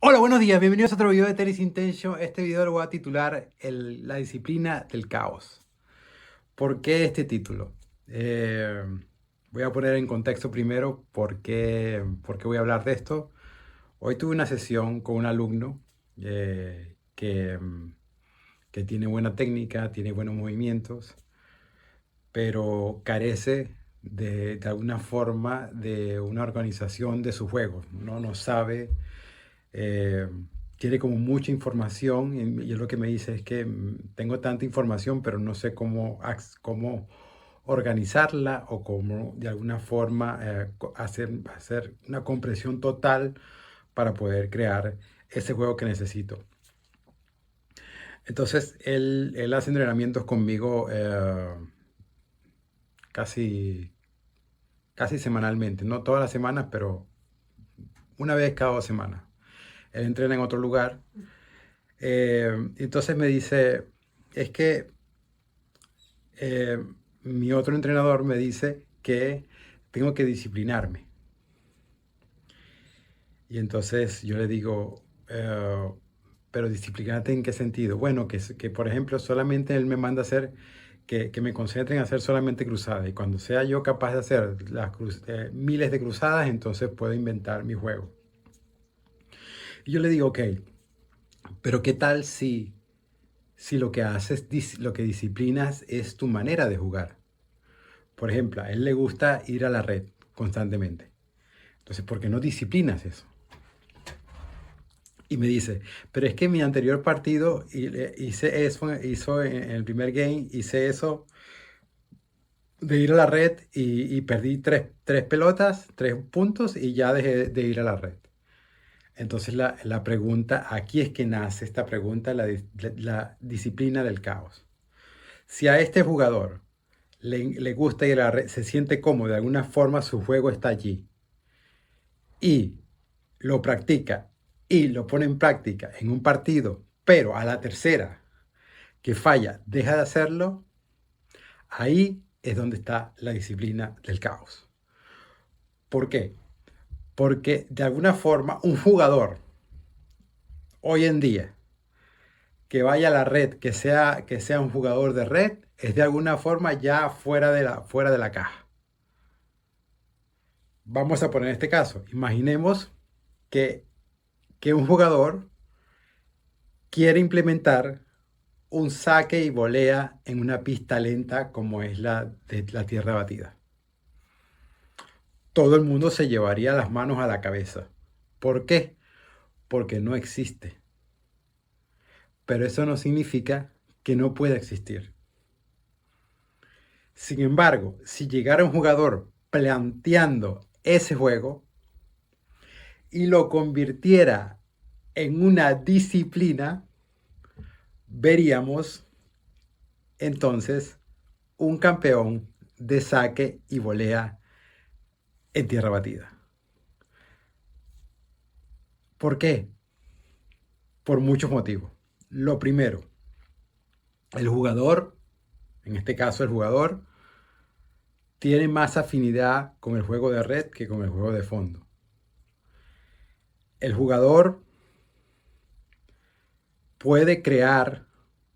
Hola, buenos días, bienvenidos a otro video de Tennis Intention. Este video lo voy a titular La disciplina del caos. ¿Por qué este título? Eh, Voy a poner en contexto primero por qué voy a hablar de esto. Hoy tuve una sesión con un alumno que tiene buena técnica, tiene buenos movimientos, pero carece de alguna forma de una organización de su juego. No sabe. eh, Tiene como mucha información y es lo que me dice es que tengo tanta información, pero no sé cómo organizarla o cómo de alguna forma hacer una compresión total para poder crear ese juego que necesito. Entonces, él hace entrenamientos conmigo casi, casi semanalmente, no todas las semanas, pero una vez cada 2 semanas. Él entrena en otro lugar. Entonces me dice, es que eh, mi otro entrenador me dice que tengo que disciplinarme. Y entonces yo le digo, pero disciplinarte ¿en qué sentido? Bueno, que por ejemplo solamente él me manda a hacer, que me concentre en hacer solamente cruzadas. Y cuando sea yo capaz de hacer miles de cruzadas, entonces puedo inventar mi juego. Y yo le digo, ok, pero ¿qué tal si lo que haces, lo que disciplinas es tu manera de jugar? Por ejemplo, a él le gusta ir a la red constantemente. Entonces, ¿por qué no disciplinas eso? Y me dice, pero es que en mi anterior partido hice eso, hizo en el primer game, hice eso de ir a la red y perdí tres pelotas, 3 puntos y ya dejé de ir a la red. Entonces la pregunta, aquí es que nace esta pregunta, la disciplina del caos. Si a este jugador le gusta ir a la red, se siente cómodo, de alguna forma su juego está allí y lo practica y lo pone en práctica en un partido, pero a la tercera que falla, deja de hacerlo, ahí es donde está la disciplina del caos. ¿Por qué? Porque de alguna forma un jugador hoy en día que vaya a la red, que sea un jugador de red, es de alguna forma ya fuera de la caja. Vamos a poner este caso. Imaginemos que, que un jugador quiere implementar un saque y volea en una pista lenta como es la de la tierra batida. Todo el mundo se llevaría las manos a la cabeza. ¿Por qué? Porque no existe. Pero eso no significa que no pueda existir. Sin embargo, si llegara un jugador planteando ese juego y lo convirtiera en una disciplina, veríamos entonces un campeón de saque y volea en tierra batida. ¿Por qué? Por muchos motivos. Lo primero, el jugador, en este caso el jugador, tiene más afinidad con el juego de red que con el juego de fondo. El jugador puede crear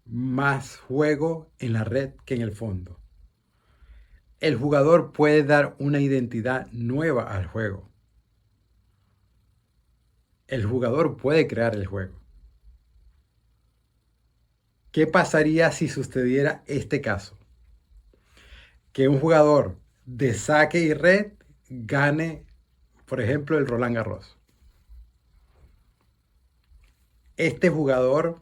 más juego en la red que en el fondo. El jugador puede dar una identidad nueva al juego. El jugador puede crear el juego. ¿Qué pasaría si sucediera este caso? Que un jugador de saque y red gane, por ejemplo, el Roland Garros. ¿Este jugador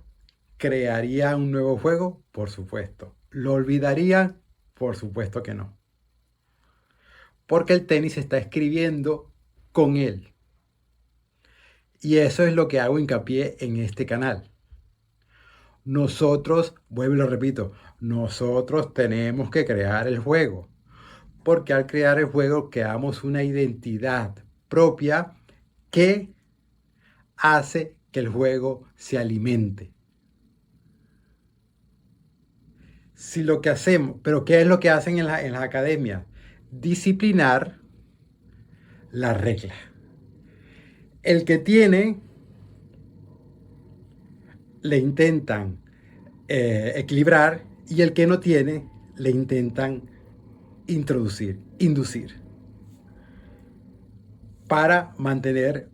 crearía un nuevo juego? Por supuesto. ¿Lo olvidaría? Por supuesto que no. Porque el tenis se está escribiendo con él. Y eso es lo que hago hincapié en este canal. Nosotros, vuelvo y lo repito, nosotros tenemos que crear el juego. Porque al crear el juego creamos una identidad propia que hace que el juego se alimente. Si lo que hacemos, pero ¿qué es lo que hacen en las academias? Disciplinar la regla. El que tiene le intentan equilibrar y el que no tiene le intentan inducir, para mantener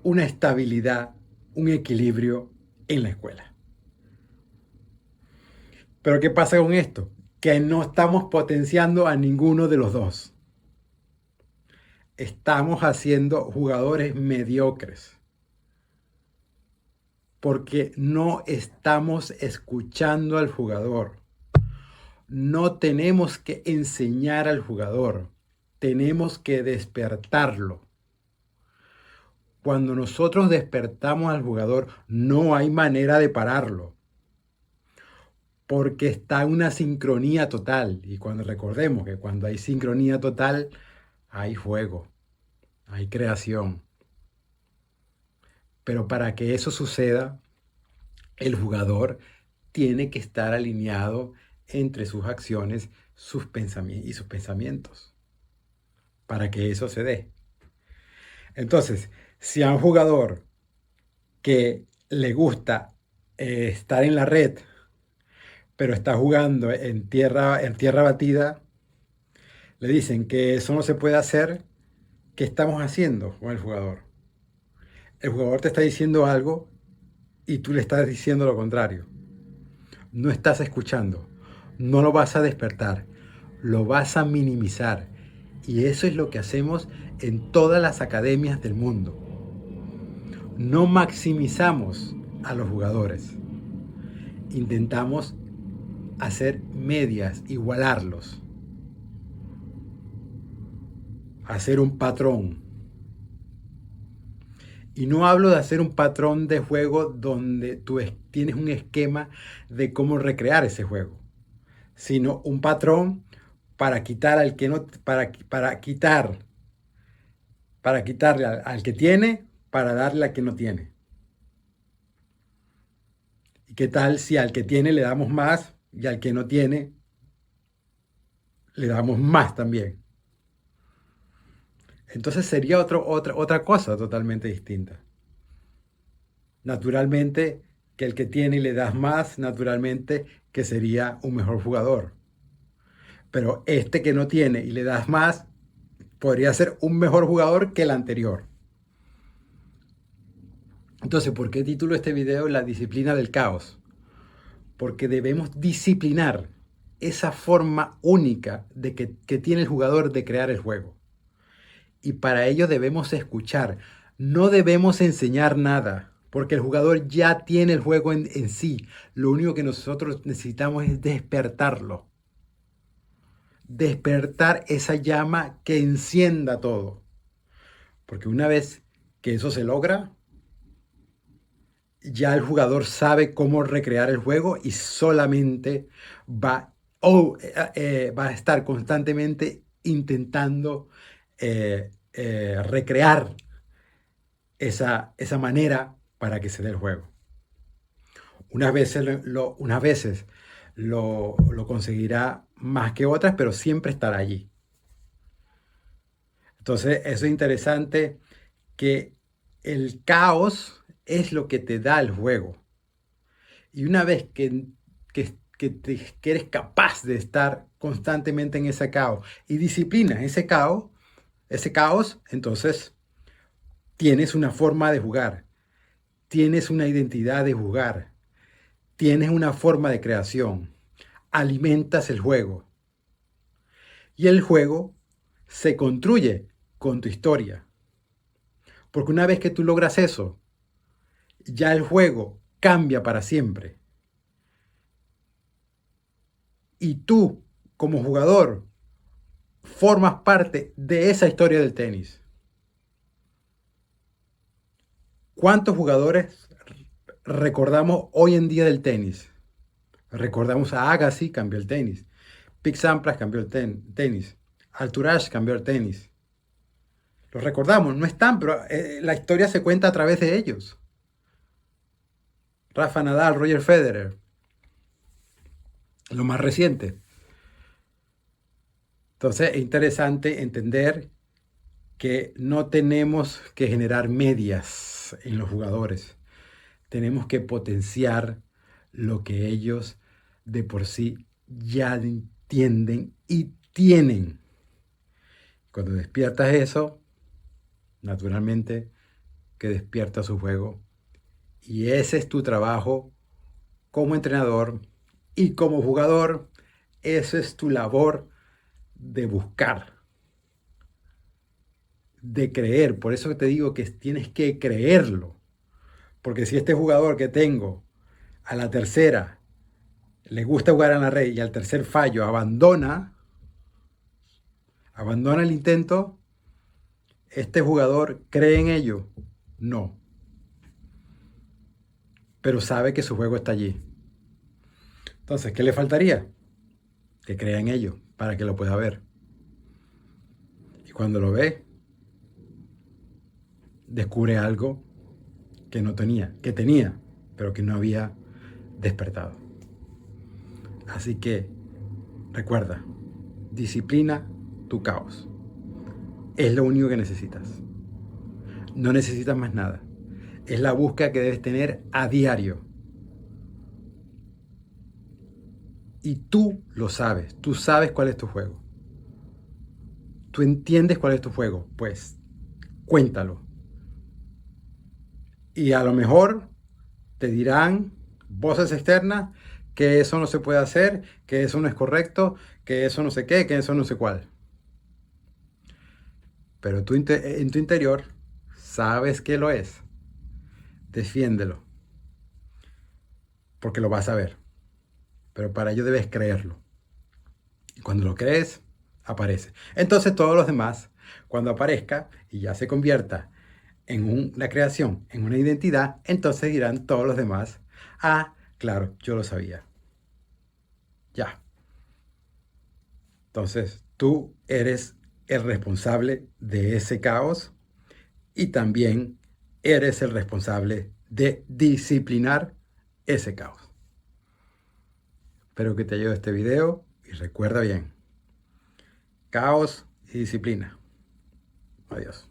una estabilidad, un equilibrio en la escuela. Pero ¿qué pasa con esto? Que no estamos potenciando a ninguno de los dos. Estamos haciendo jugadores mediocres. Porque no estamos escuchando al jugador. No tenemos que enseñar al jugador. Tenemos que despertarlo. Cuando nosotros despertamos al jugador, no hay manera de pararlo. Porque está en una sincronía total. Y cuando recordemos que cuando hay sincronía total, hay juego, hay creación. Pero para que eso suceda, el jugador tiene que estar alineado entre sus acciones y sus pensamientos para que eso se dé. Entonces, si a un jugador que le gusta estar en la red, pero está jugando en tierra batida, le dicen que eso no se puede hacer, ¿qué estamos haciendo con el jugador? El jugador te está diciendo algo y tú le estás diciendo lo contrario. No estás escuchando, no lo vas a despertar, lo vas a minimizar. Y eso es lo que hacemos en todas las academias del mundo. No maximizamos a los jugadores. Intentamos hacer medias, igualarlos. Hacer un patrón. Y no hablo de hacer un patrón de juego donde tú tienes un esquema de cómo recrear ese juego, sino un patrón para quitar al que no, para quitarle al que tiene, para darle al que no tiene. ¿Y qué tal si al que tiene le damos más y al que no tiene le damos más también? Entonces sería otra cosa totalmente distinta. Naturalmente que el que tiene y le das más, naturalmente que sería un mejor jugador. Pero este que no tiene y le das más, podría ser un mejor jugador que el anterior. Entonces, ¿por qué titulo este video La disciplina del caos? Porque debemos disciplinar esa forma única que tiene el jugador de crear el juego. Y para ello debemos escuchar, no debemos enseñar nada, porque el jugador ya tiene el juego en sí. Lo único que nosotros necesitamos es despertarlo. Despertar esa llama que encienda todo. Porque una vez que eso se logra, ya el jugador sabe cómo recrear el juego y solamente va a estar constantemente intentando recrear esa manera para que se dé el juego. Unas veces lo conseguirá más que otras, pero siempre estará allí. Entonces, eso es interesante, que el caos es lo que te da el juego. Y una vez que eres capaz de estar constantemente en ese caos y disciplinas ese caos, entonces tienes una forma de jugar, tienes una identidad de jugar, tienes una forma de creación, alimentas el juego. Y el juego se construye con tu historia. Porque una vez que tú logras eso, ya el juego cambia para siempre. Y tú, como jugador, formas parte de esa historia del tenis. ¿Cuántos jugadores recordamos hoy en día del tenis? Recordamos a Agassi, cambió el tenis. Pete Sampras cambió el tenis. Arthur Ashe cambió el tenis. Los recordamos, no están, pero la historia se cuenta a través de ellos. Rafa Nadal, Roger Federer, lo más reciente. Entonces es interesante entender que no tenemos que generar medias en los jugadores, tenemos que potenciar lo que ellos de por sí ya entienden y tienen. Cuando despiertas eso, naturalmente que despierta su juego. Y ese es tu trabajo como entrenador y como jugador. Eso es tu labor de buscar, de creer. Por eso te digo que tienes que creerlo. Porque si este jugador que tengo a la tercera le gusta jugar en la red y al tercer fallo abandona el intento, ¿este jugador cree en ello? No, pero sabe que su juego está allí. Entonces, ¿qué le faltaría? Que crea en ello para que lo pueda ver. Y cuando lo ve, descubre algo que no tenía, que tenía, pero que no había despertado. Así que recuerda, disciplina tu caos. Es lo único que necesitas. No necesitas más nada. Es la búsqueda que debes tener a diario. Y tú lo sabes. Tú sabes cuál es tu juego. Tú entiendes cuál es tu juego. Pues cuéntalo. Y a lo mejor te dirán voces externas que eso no se puede hacer, que eso no es correcto, que eso no sé qué, que eso no sé cuál. Pero tú en tu interior sabes que lo es. Defiéndelo, porque lo vas a ver. Pero para ello debes creerlo. Y cuando lo crees, aparece. Entonces todos los demás, cuando aparezca y ya se convierta en una creación, en una identidad, entonces dirán todos los demás, ah, claro, yo lo sabía. Ya. Entonces tú eres el responsable de ese caos y también eres el responsable de disciplinar ese caos. Espero que te ayude este video y recuerda bien, caos y disciplina. Adiós.